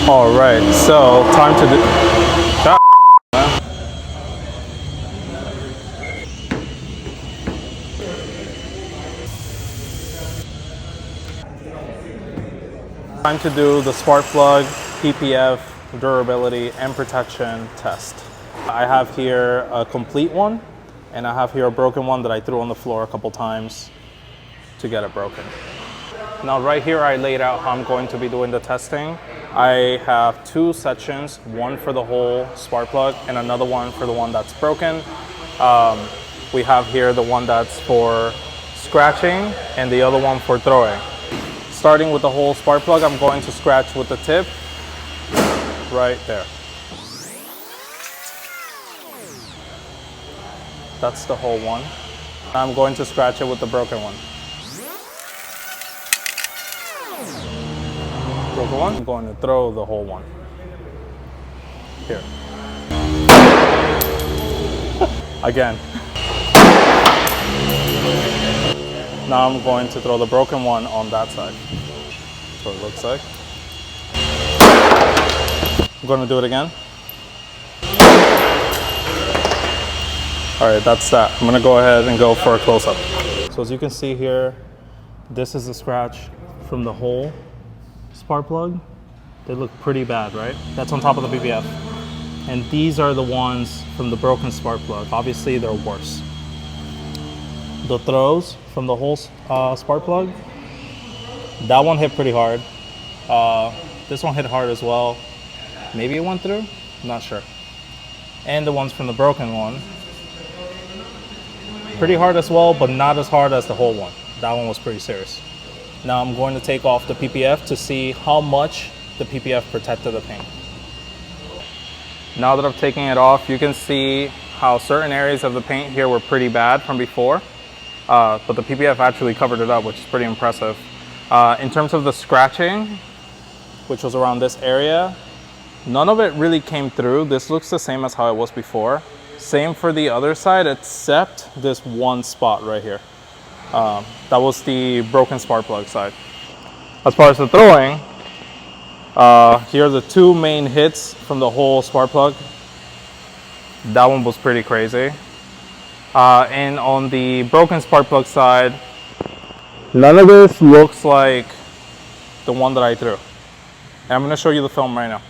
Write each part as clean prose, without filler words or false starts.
All right, so time to do. Time to do the spark plug, PPF, durability, and protection test. I have here a complete one, and I have here a broken one that I threw on the floor a couple times to get it broken. Now right here I laid out how I'm going to be doing the testing. I have two sections, one for the whole spark plug and another one for the one that's broken. We have here the one that's for scratching and the other one for throwing. Starting with the whole spark plug, I'm going to scratch with the tip right there. That's the whole one. I'm going to scratch it with the broken one. Broken one, I'm going to throw the whole one. Here. Again. Now I'm going to throw the broken one on that side. That's what it looks like. I'm going to do it again. All right, that's that. I'm going to go ahead and go for a close-up. So as you can see here, this is the scratch from the whole spark plug. They look pretty bad, right? That's on top of the PPF. And these are the ones from the broken spark plug. Obviously, they're worse. The throws from the whole spark plug, that one hit pretty hard. This one hit hard as well. Maybe it went through, I'm not sure. And the ones from the broken one, pretty hard as well, but not as hard as the whole one. That one was pretty serious. Now I'm going to take off the PPF to see how much the PPF protected the paint. Now that I've taken it off, you can see how certain areas of the paint here were pretty bad from before. But the PPF actually covered it up, which is pretty impressive. In terms of the scratching, which was around this area, none of it really came through. This looks the same as how it was before. Same for the other side, except this one spot right here. That was the broken spark plug side. As far as the throwing, here are the two main hits from the whole spark plug. That one was pretty crazy. And on the broken spark plug side, none of this looks like the one that I threw. And I'm going to show you the film right now.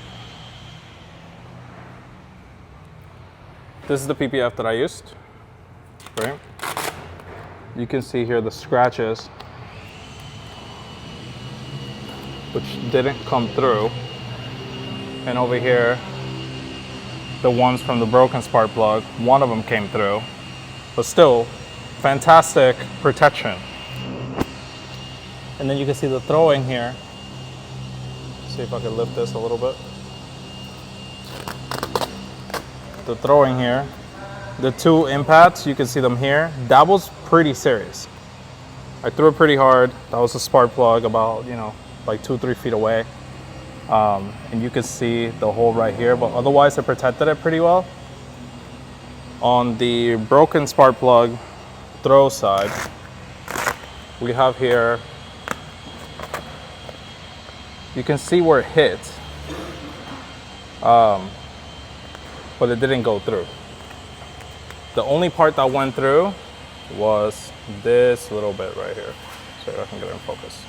This is the PPF that I used, right? You can see here the scratches, which didn't come through. And over here, the ones from the broken spark plug, one of them came through. But still, fantastic protection. And then you can see the throwing here. See if I can lift this a little bit. The throwing here, the two impacts, you can see them here. That was pretty serious. I threw it pretty hard. That was a spark plug about, like 2-3 feet away. And you can see the hole right here, but otherwise it protected it pretty well. On the broken spark plug throw side, we have here, you can see where it hit, but it didn't go through. The only part that went through was this little bit right here. So I can get it in focus.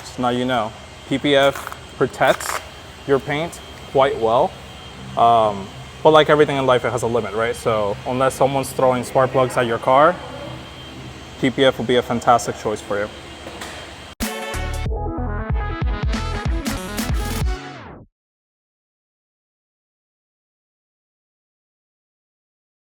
So now you know, PPF protects your paint quite well. But like everything in life, it has a limit, right? So unless someone's throwing spark plugs at your car, PPF will be a fantastic choice for you.